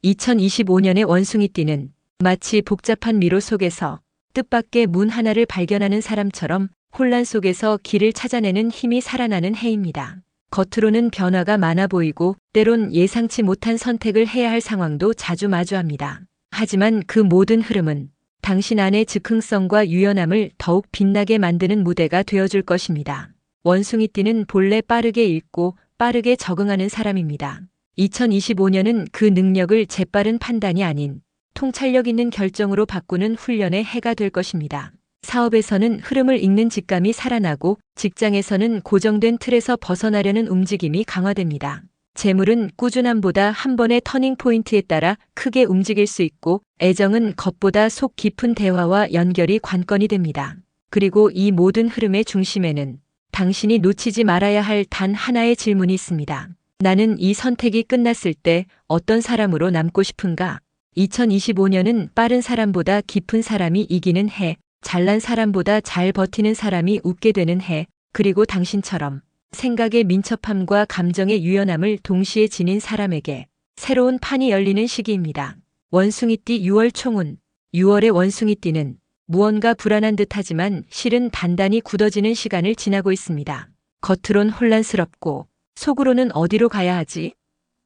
2025년의 원숭이띠는 마치 복잡한 미로 속에서 뜻밖의 문 하나를 발견하는 사람처럼 혼란 속에서 길을 찾아내는 힘이 살아나는 해입니다. 겉으로는 변화가 많아 보이고 때론 예상치 못한 선택을 해야 할 상황도 자주 마주합니다. 하지만 그 모든 흐름은 당신 안의 즉흥성과 유연함을 더욱 빛나게 만드는 무대가 되어줄 것입니다. 원숭이띠는 본래 빠르게 읽고 빠르게 적응하는 사람입니다. 2025년은 그 능력을 재빠른 판단이 아닌 통찰력 있는 결정으로 바꾸는 훈련의 해가 될 것입니다. 사업에서는 흐름을 읽는 직감이 살아나고 직장에서는 고정된 틀에서 벗어나려는 움직임이 강화됩니다. 재물은 꾸준함보다 한 번의 터닝 포인트에 따라 크게 움직일 수 있고 애정은 겉보다 속 깊은 대화와 연결이 관건이 됩니다. 그리고 이 모든 흐름의 중심에는 당신이 놓치지 말아야 할 단 하나의 질문이 있습니다. 나는 이 선택이 끝났을 때 어떤 사람으로 남고 싶은가? 2025년은 빠른 사람보다 깊은 사람이 이기는 해, 잘난 사람보다 잘 버티는 사람이 웃게 되는 해, 그리고 당신처럼 생각의 민첩함과 감정의 유연함을 동시에 지닌 사람에게 새로운 판이 열리는 시기입니다. 원숭이띠 6월 총운. 6월의 원숭이띠는 무언가 불안한 듯하지만 실은 단단히 굳어지는 시간을 지나고 있습니다. 겉으론 혼란스럽고 속으로는 어디로 가야 하지?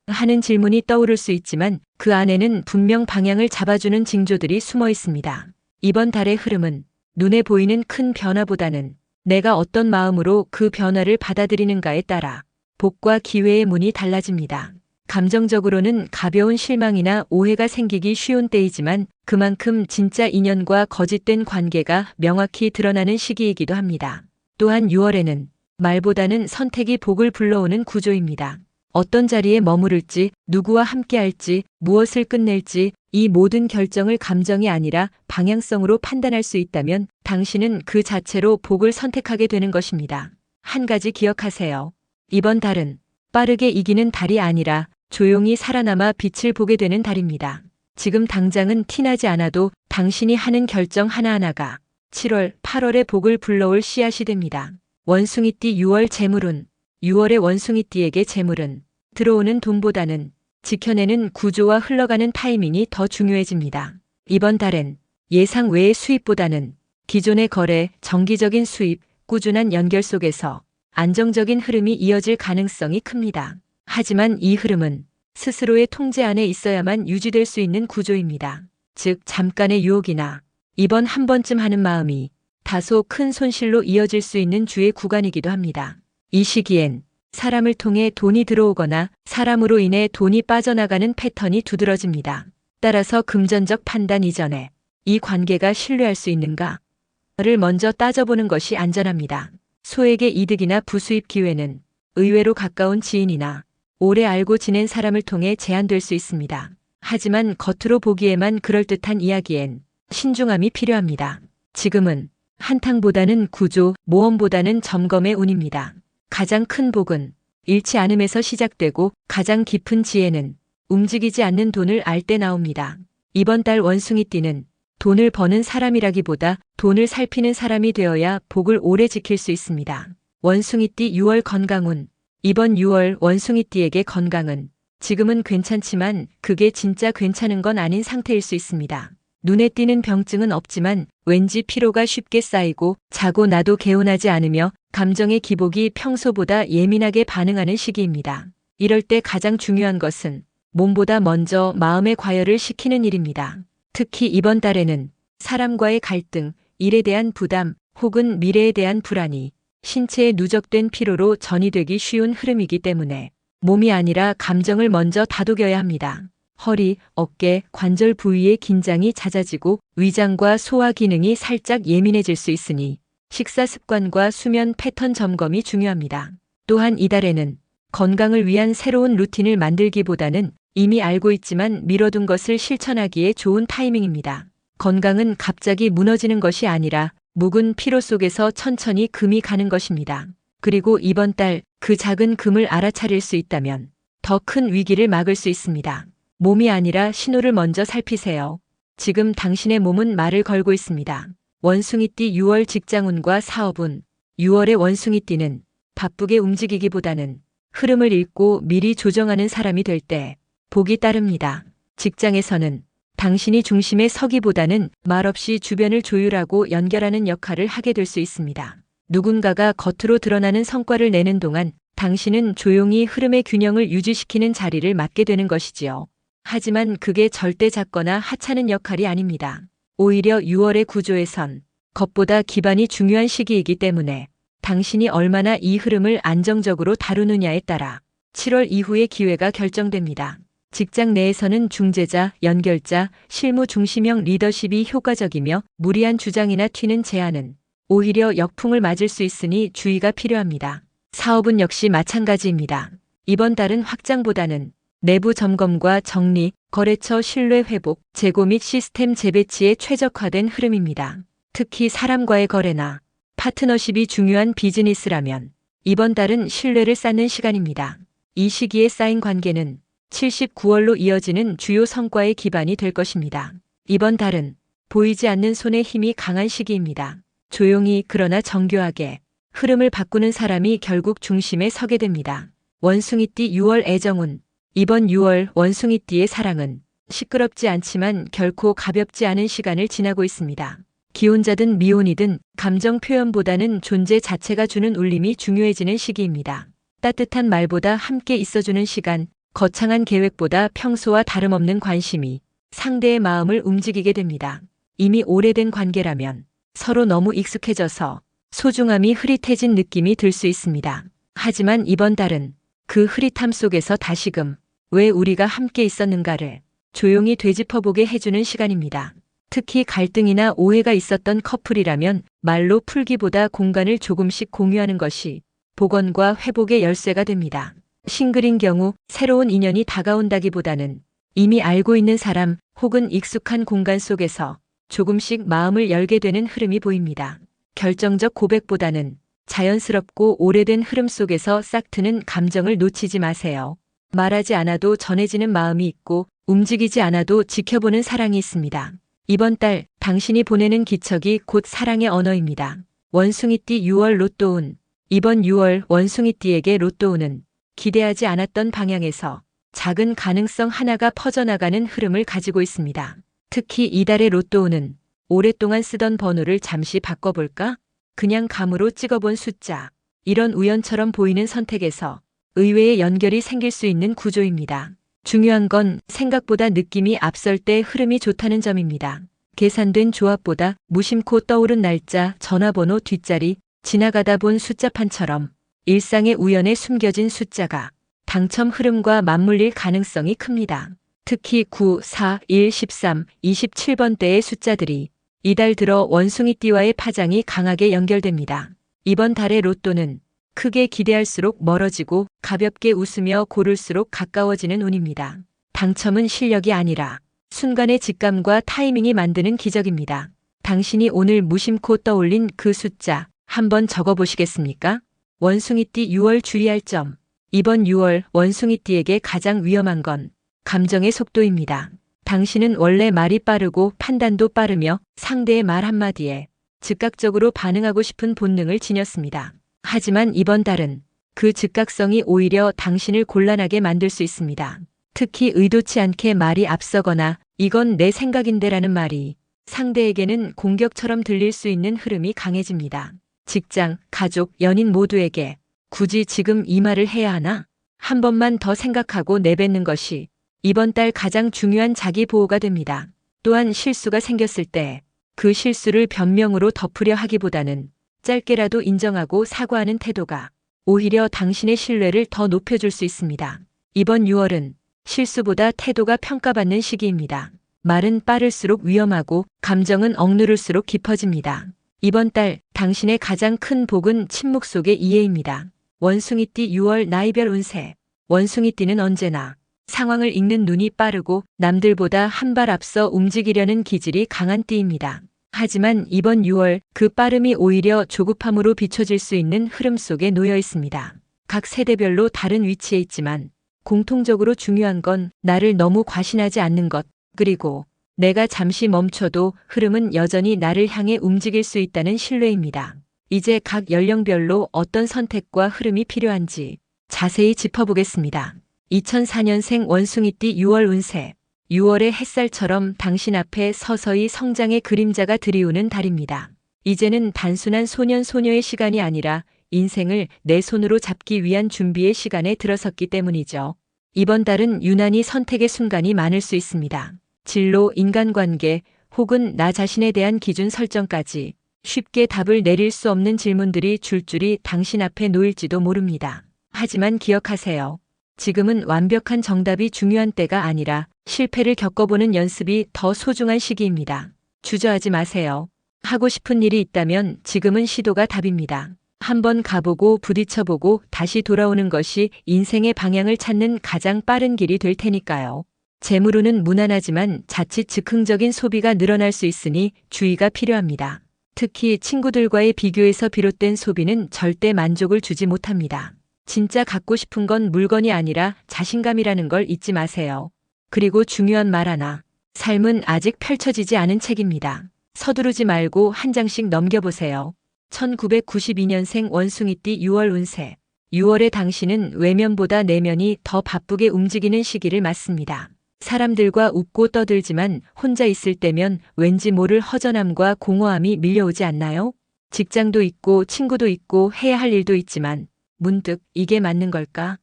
하는 질문이 떠오를 수 있지만 그 안에는 분명 방향을 잡아주는 징조들이 숨어 있습니다. 이번 달의 흐름은 눈에 보이는 큰 변화보다는 내가 어떤 마음으로 그 변화를 받아들이는가에 따라 복과 기회의 문이 달라집니다. 감정적으로는 가벼운 실망이나 오해가 생기기 쉬운 때이지만 그만큼 진짜 인연과 거짓된 관계가 명확히 드러나는 시기이기도 합니다. 또한 6월에는 말보다는 선택이 복을 불러오는 구조입니다. 어떤 자리에 머무를지, 누구와 함께할지, 무엇을 끝낼지 이 모든 결정을 감정이 아니라 방향성으로 판단할 수 있다면 당신은 그 자체로 복을 선택하게 되는 것입니다. 한 가지 기억하세요. 이번 달은 빠르게 이기는 달이 아니라 조용히 살아남아 빛을 보게 되는 달입니다. 지금 당장은 티나지 않아도 당신이 하는 결정 하나하나가 7월, 8월의 복을 불러올 씨앗이 됩니다. 원숭이띠 6월 재물운. 6월의 원숭이띠에게 재물은 들어오는 돈보다는 지켜내는 구조와 흘러가는 타이밍이 더 중요해집니다. 이번 달엔 예상 외의 수입보다는 기존의 거래, 정기적인 수입, 꾸준한 연결 속에서 안정적인 흐름이 이어질 가능성이 큽니다. 하지만 이 흐름은 스스로의 통제 안에 있어야만 유지될 수 있는 구조입니다. 즉 잠깐의 유혹이나 이번 한 번쯤 하는 마음이 다소 큰 손실로 이어질 수 있는 주의 구간이기도 합니다. 이 시기엔 사람을 통해 돈이 들어오거나 사람으로 인해 돈이 빠져나가는 패턴이 두드러집니다. 따라서 금전적 판단 이전에 이 관계가 신뢰할 수 있는가를 먼저 따져보는 것이 안전합니다. 소액의 이득이나 부수입 기회는 의외로 가까운 지인이나 오래 알고 지낸 사람을 통해 제한될 수 있습니다. 하지만 겉으로 보기에만 그럴듯한 이야기엔 신중함이 필요합니다. 지금은 한탕보다는 구조, 모험보다는 점검의 운입니다. 가장 큰 복은 잃지 않음에서 시작되고 가장 깊은 지혜는 움직이지 않는 돈을 알 때 나옵니다. 이번 달 원숭이띠는 돈을 버는 사람이라기보다 돈을 살피는 사람이 되어야 복을 오래 지킬 수 있습니다. 원숭이띠 6월 건강운. 이번 6월 원숭이띠에게 건강은 지금은 괜찮지만 그게 진짜 괜찮은 건 아닌 상태일 수 있습니다. 눈에 띄는 병증은 없지만 왠지 피로가 쉽게 쌓이고 자고 나도 개운하지 않으며 감정의 기복이 평소보다 예민하게 반응하는 시기입니다. 이럴 때 가장 중요한 것은 몸보다 먼저 마음의 과열을 시키는 일입니다. 특히 이번 달에는 사람과의 갈등, 일에 대한 부담 혹은 미래에 대한 불안이 신체에 누적된 피로로 전이되기 쉬운 흐름이기 때문에 몸이 아니라 감정을 먼저 다독여야 합니다. 허리, 어깨, 관절 부위의 긴장이 잦아지고 위장과 소화 기능이 살짝 예민해질 수 있으니 식사 습관과 수면 패턴 점검이 중요합니다. 또한 이달에는 건강을 위한 새로운 루틴을 만들기보다는 이미 알고 있지만 미뤄둔 것을 실천하기에 좋은 타이밍입니다. 건강은 갑자기 무너지는 것이 아니라 묵은 피로 속에서 천천히 금이 가는 것입니다. 그리고 이번 달 그 작은 금을 알아차릴 수 있다면 더 큰 위기를 막을 수 있습니다. 몸이 아니라 신호를 먼저 살피세요. 지금 당신의 몸은 말을 걸고 있습니다. 원숭이띠 6월 직장운과 사업운. 6월의 원숭이띠는 바쁘게 움직이기보다는 흐름을 읽고 미리 조정하는 사람이 될 때 복이 따릅니다. 직장에서는 당신이 중심에 서기보다는 말없이 주변을 조율하고 연결하는 역할을 하게 될 수 있습니다. 누군가가 겉으로 드러나는 성과를 내는 동안 당신은 조용히 흐름의 균형을 유지시키는 자리를 맡게 되는 것이지요. 하지만 그게 절대 작거나 하찮은 역할이 아닙니다. 오히려 6월의 구조에선 겉보다 기반이 중요한 시기이기 때문에 당신이 얼마나 이 흐름을 안정적으로 다루느냐에 따라 7월 이후의 기회가 결정됩니다. 직장 내에서는 중재자, 연결자, 실무 중심형 리더십이 효과적이며 무리한 주장이나 튀는 제안은 오히려 역풍을 맞을 수 있으니 주의가 필요합니다. 사업은 역시 마찬가지입니다. 이번 달은 확장보다는 내부 점검과 정리, 거래처 신뢰 회복, 재고 및 시스템 재배치에 최적화된 흐름입니다. 특히 사람과의 거래나 파트너십이 중요한 비즈니스라면 이번 달은 신뢰를 쌓는 시간입니다. 이 시기에 쌓인 관계는 79월로 이어지는 주요 성과의 기반이 될 것입니다. 이번 달은 보이지 않는 손의 힘이 강한 시기입니다. 조용히 그러나 정교하게 흐름을 바꾸는 사람이 결국 중심에 서게 됩니다. 원숭이띠 6월 애정운. 이번 6월 원숭이띠의 사랑은 시끄럽지 않지만 결코 가볍지 않은 시간을 지나고 있습니다. 기혼자든 미혼이든 감정 표현보다는 존재 자체가 주는 울림이 중요해지는 시기입니다. 따뜻한 말보다 함께 있어주는 시간, 거창한 계획보다 평소와 다름없는 관심이 상대의 마음을 움직이게 됩니다. 이미 오래된 관계라면 서로 너무 익숙해져서 소중함이 흐릿해진 느낌이 들 수 있습니다. 하지만 이번 달은 그 흐릿함 속에서 다시금 왜 우리가 함께 있었는가를 조용히 되짚어보게 해주는 시간입니다. 특히 갈등이나 오해가 있었던 커플이라면 말로 풀기보다 공간을 조금씩 공유하는 것이 복원과 회복의 열쇠가 됩니다. 싱글인 경우 새로운 인연이 다가온다기보다는 이미 알고 있는 사람 혹은 익숙한 공간 속에서 조금씩 마음을 열게 되는 흐름이 보입니다. 결정적 고백보다는 자연스럽고 오래된 흐름 속에서 싹트는 감정을 놓치지 마세요. 말하지 않아도 전해지는 마음이 있고 움직이지 않아도 지켜보는 사랑이 있습니다. 이번 달 당신이 보내는 기척이 곧 사랑의 언어입니다. 원숭이띠 6월 로또운. 이번 6월 원숭이띠에게 로또운은 기대하지 않았던 방향에서 작은 가능성 하나가 퍼져나가는 흐름을 가지고 있습니다. 특히 이달의 로또운은 오랫동안 쓰던 번호를 잠시 바꿔볼까? 그냥 감으로 찍어본 숫자. 이런 우연처럼 보이는 선택에서 의외의 연결이 생길 수 있는 구조입니다. 중요한 건 생각보다 느낌이 앞설 때 흐름이 좋다는 점입니다. 계산된 조합보다 무심코 떠오른 날짜, 전화번호 뒷자리, 지나가다 본 숫자판처럼 일상의 우연에 숨겨진 숫자가 당첨 흐름과 맞물릴 가능성이 큽니다. 특히 9, 4, 1, 13, 27번대의 숫자들이 이달 들어 원숭이띠와의 파장이 강하게 연결됩니다. 이번 달의 로또는 크게 기대할수록 멀어지고 가볍게 웃으며 고를수록 가까워지는 운입니다. 당첨은 실력이 아니라 순간의 직감과 타이밍이 만드는 기적입니다. 당신이 오늘 무심코 떠올린 그 숫자 한번 적어보시겠습니까? 원숭이띠 6월 주의할 점. 이번 6월 원숭이띠에게 가장 위험한 건 감정의 속도입니다. 당신은 원래 말이 빠르고 판단도 빠르며 상대의 말 한마디에 즉각적으로 반응하고 싶은 본능을 지녔습니다. 하지만 이번 달은 그 즉각성이 오히려 당신을 곤란하게 만들 수 있습니다. 특히 의도치 않게 말이 앞서거나 이건 내 생각인데라는 말이 상대에게는 공격처럼 들릴 수 있는 흐름이 강해집니다. 직장, 가족, 연인 모두에게 굳이 지금 이 말을 해야 하나? 한 번만 더 생각하고 내뱉는 것이 이번 달 가장 중요한 자기 보호가 됩니다. 또한 실수가 생겼을 때 그 실수를 변명으로 덮으려 하기보다는 짧게라도 인정하고 사과하는 태도가 오히려 당신의 신뢰를 더 높여줄 수 있습니다. 이번 6월은 실수보다 태도가 평가받는 시기입니다. 말은 빠를수록 위험하고 감정은 억누를수록 깊어집니다. 이번 달 당신의 가장 큰 복은 침묵 속의 이해입니다. 원숭이띠 6월 나이별 운세. 원숭이띠는 언제나 상황을 읽는 눈이 빠르고 남들보다 한 발 앞서 움직이려는 기질이 강한 띠입니다. 하지만 이번 6월 그 빠름이 오히려 조급함으로 비춰질 수 있는 흐름 속에 놓여 있습니다. 각 세대별로 다른 위치에 있지만 공통적으로 중요한 건 나를 너무 과신하지 않는 것, 그리고 내가 잠시 멈춰도 흐름은 여전히 나를 향해 움직일 수 있다는 신뢰입니다. 이제 각 연령별로 어떤 선택과 흐름이 필요한지 자세히 짚어보겠습니다. 2004년생 원숭이띠 6월 운세. 6월의 햇살처럼 당신 앞에 서서히 성장의 그림자가 들이우는 달입니다. 이제는 단순한 소년 소녀의 시간이 아니라 인생을 내 손으로 잡기 위한 준비의 시간에 들어섰기 때문이죠. 이번 달은 유난히 선택의 순간이 많을 수 있습니다. 진로, 인간관계, 혹은 나 자신에 대한 기준 설정까지 쉽게 답을 내릴 수 없는 질문들이 줄줄이 당신 앞에 놓일지도 모릅니다. 하지만 기억하세요. 지금은 완벽한 정답이 중요한 때가 아니라 실패를 겪어보는 연습이 더 소중한 시기입니다. 주저하지 마세요. 하고 싶은 일이 있다면 지금은 시도가 답입니다. 한번 가보고 부딪혀보고 다시 돌아오는 것이 인생의 방향을 찾는 가장 빠른 길이 될 테니까요. 재물운은 무난하지만 자칫 즉흥적인 소비가 늘어날 수 있으니 주의가 필요합니다. 특히 친구들과의 비교에서 비롯된 소비는 절대 만족을 주지 못합니다. 진짜 갖고 싶은 건 물건이 아니라 자신감이라는 걸 잊지 마세요. 그리고 중요한 말 하나. 삶은 아직 펼쳐지지 않은 책입니다. 서두르지 말고 한 장씩 넘겨보세요. 1992년생 원숭이띠 6월 운세. 6월의 당신은 외면보다 내면이 더 바쁘게 움직이는 시기를 맞습니다. 사람들과 웃고 떠들지만 혼자 있을 때면 왠지 모를 허전함과 공허함이 밀려오지 않나요? 직장도 있고 친구도 있고 해야 할 일도 있지만 문득 이게 맞는 걸까?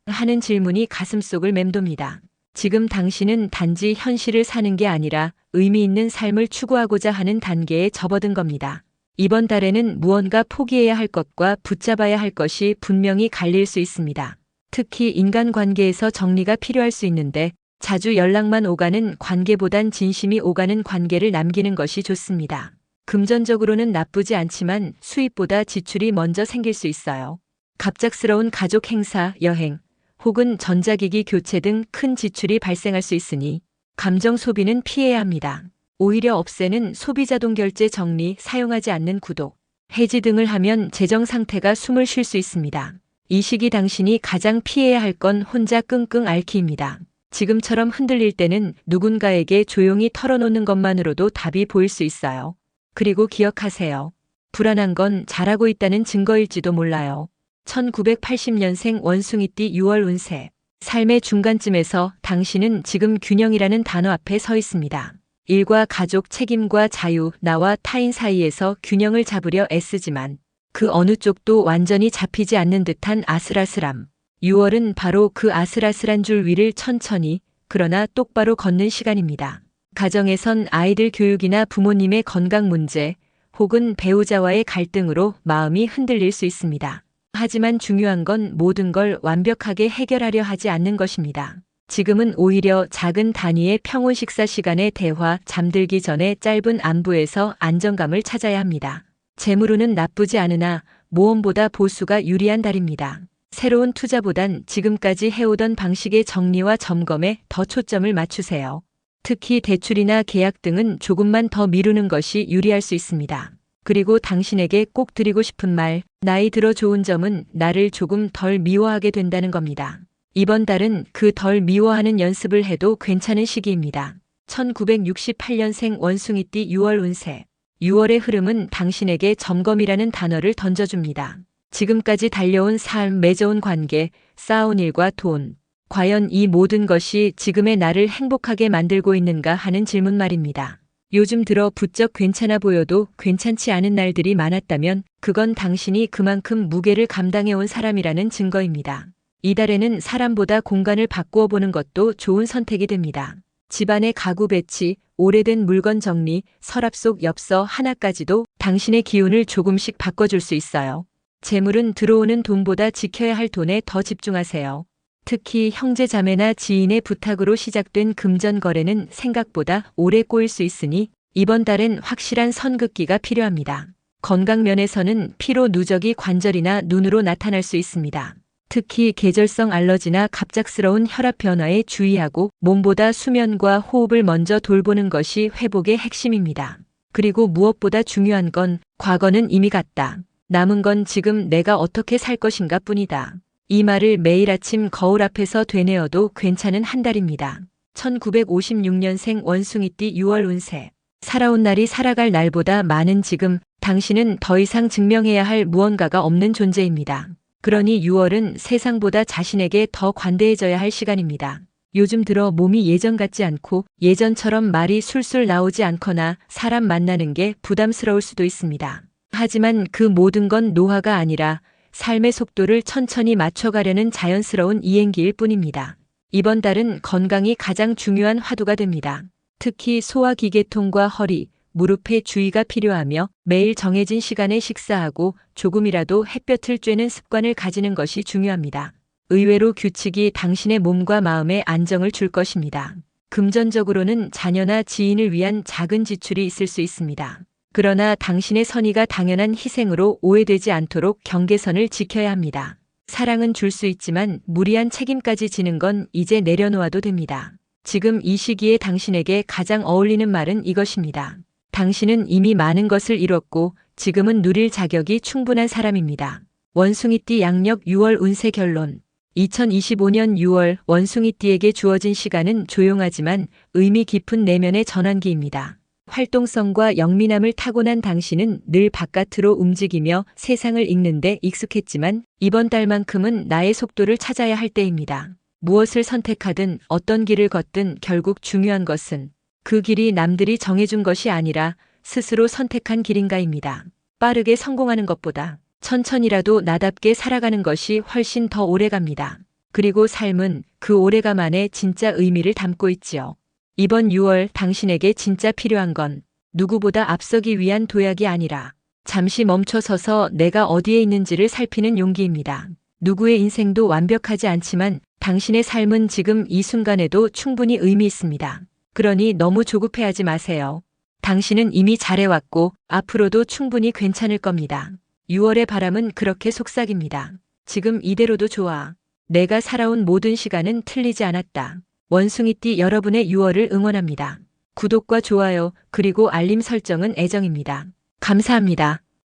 하는 질문이 가슴속을 맴돕니다. 지금 당신은 단지 현실을 사는 게 아니라 의미 있는 삶을 추구하고자 하는 단계에 접어든 겁니다. 이번 달에는 무언가 포기해야 할 것과 붙잡아야 할 것이 분명히 갈릴 수 있습니다. 특히 인간관계에서 정리가 필요할 수 있는데 자주 연락만 오가는 관계보단 진심이 오가는 관계를 남기는 것이 좋습니다. 금전적으로는 나쁘지 않지만 수입보다 지출이 먼저 생길 수 있어요. 갑작스러운 가족 행사, 여행, 혹은 전자기기 교체 등 큰 지출이 발생할 수 있으니 감정 소비는 피해야 합니다. 오히려 없애는 소비자동 결제 정리, 사용하지 않는 구독, 해지 등을 하면 재정 상태가 숨을 쉴 수 있습니다. 이 시기 당신이 가장 피해야 할 건 혼자 끙끙 앓기입니다. 지금처럼 흔들릴 때는 누군가에게 조용히 털어놓는 것만으로도 답이 보일 수 있어요. 그리고 기억하세요. 불안한 건 잘하고 있다는 증거일지도 몰라요. 1980년생 원숭이띠 6월 운세. 삶의 중간쯤에서 당신은 지금 균형이라는 단어 앞에 서 있습니다. 일과 가족, 책임과 자유, 나와 타인 사이에서 균형을 잡으려 애쓰지만 그 어느 쪽도 완전히 잡히지 않는 듯한 아슬아슬함. 6월은 바로 그 아슬아슬한 줄 위를 천천히 그러나 똑바로 걷는 시간입니다. 가정에선 아이들 교육이나 부모님의 건강 문제 혹은 배우자와의 갈등으로 마음이 흔들릴 수 있습니다. 하지만 중요한 건 모든 걸 완벽하게 해결하려 하지 않는 것입니다. 지금은 오히려 작은 단위의 평온 식사 시간의 대화, 잠들기 전에 짧은 안부에서 안정감을 찾아야 합니다. 재물운은 나쁘지 않으나 모험보다 보수가 유리한 달입니다. 새로운 투자보단 지금까지 해오던 방식의 정리와 점검에 더 초점을 맞추세요. 특히 대출이나 계약 등은 조금만 더 미루는 것이 유리할 수 있습니다. 그리고 당신에게 꼭 드리고 싶은 말, 나이 들어 좋은 점은 나를 조금 덜 미워하게 된다는 겁니다. 이번 달은 그 덜 미워하는 연습을 해도 괜찮은 시기입니다. 1968년생 원숭이띠 6월 운세. 6월의 흐름은 당신에게 점검이라는 단어를 던져줍니다. 지금까지 달려온 삶, 맺어온 관계, 쌓아온 일과 돈. 과연 이 모든 것이 지금의 나를 행복하게 만들고 있는가 하는 질문 말입니다. 요즘 들어 부쩍 괜찮아 보여도 괜찮지 않은 날들이 많았다면 그건 당신이 그만큼 무게를 감당해온 사람이라는 증거입니다. 이달에는 사람보다 공간을 바꾸어 보는 것도 좋은 선택이 됩니다. 집안의 가구 배치, 오래된 물건 정리, 서랍 속 엽서 하나까지도 당신의 기운을 조금씩 바꿔줄 수 있어요. 재물은 들어오는 돈보다 지켜야 할 돈에 더 집중하세요. 특히 형제 자매나 지인의 부탁으로 시작된 금전 거래는 생각보다 오래 꼬일 수 있으니 이번 달엔 확실한 선긋기가 필요합니다. 건강 면에서는 피로 누적이 관절이나 눈으로 나타날 수 있습니다. 특히 계절성 알러지나 갑작스러운 혈압 변화에 주의하고 몸보다 수면과 호흡을 먼저 돌보는 것이 회복의 핵심입니다. 그리고 무엇보다 중요한 건 과거는 이미 갔다. 남은 건 지금 내가 어떻게 살 것인가 뿐이다. 이 말을 매일 아침 거울 앞에서 되뇌어도 괜찮은 한 달입니다. 1956년생 원숭이띠 6월 운세. 살아온 날이 살아갈 날보다 많은 지금, 당신은 더 이상 증명해야 할 무언가가 없는 존재입니다. 그러니 6월은 세상보다 자신에게 더 관대해져야 할 시간입니다. 요즘 들어 몸이 예전 같지 않고 예전처럼 말이 술술 나오지 않거나 사람 만나는 게 부담스러울 수도 있습니다. 하지만 그 모든 건 노화가 아니라 삶의 속도를 천천히 맞춰가려는 자연스러운 이행기일 뿐입니다. 이번 달은 건강이 가장 중요한 화두가 됩니다. 특히 소화기계통과 허리, 무릎에 주의가 필요하며 매일 정해진 시간에 식사하고 조금이라도 햇볕을 쬐는 습관을 가지는 것이 중요합니다. 의외로 규칙이 당신의 몸과 마음에 안정을 줄 것입니다. 금전적으로는 자녀나 지인을 위한 작은 지출이 있을 수 있습니다. 그러나 당신의 선의가 당연한 희생으로 오해되지 않도록 경계선을 지켜야 합니다. 사랑은 줄 수 있지만 무리한 책임까지 지는 건 이제 내려놓아도 됩니다. 지금 이 시기에 당신에게 가장 어울리는 말은 이것입니다. 당신은 이미 많은 것을 이뤘고 지금은 누릴 자격이 충분한 사람입니다. 원숭이띠 양력 6월 운세 결론. 2025년 6월 원숭이띠에게 주어진 시간은 조용하지만 의미 깊은 내면의 전환기입니다. 활동성과 영민함을 타고난 당신은 늘 바깥으로 움직이며 세상을 읽는 데 익숙했지만 이번 달만큼은 나의 속도를 찾아야 할 때입니다. 무엇을 선택하든 어떤 길을 걷든 결국 중요한 것은 그 길이 남들이 정해준 것이 아니라 스스로 선택한 길인가입니다. 빠르게 성공하는 것보다 천천히라도 나답게 살아가는 것이 훨씬 더 오래갑니다. 그리고 삶은 그 오래감 안에 진짜 의미를 담고 있지요. 이번 6월 당신에게 진짜 필요한 건 누구보다 앞서기 위한 도약이 아니라 잠시 멈춰서서 내가 어디에 있는지를 살피는 용기입니다. 누구의 인생도 완벽하지 않지만 당신의 삶은 지금 이 순간에도 충분히 의미 있습니다. 그러니 너무 조급해하지 마세요. 당신은 이미 잘해왔고 앞으로도 충분히 괜찮을 겁니다. 6월의 바람은 그렇게 속삭입니다. 지금 이대로도 좋아. 내가 살아온 모든 시간은 틀리지 않았다. 원숭이띠 여러분의 6월을 응원합니다. 구독과 좋아요 그리고 알림 설정은 애정입니다. 감사합니다.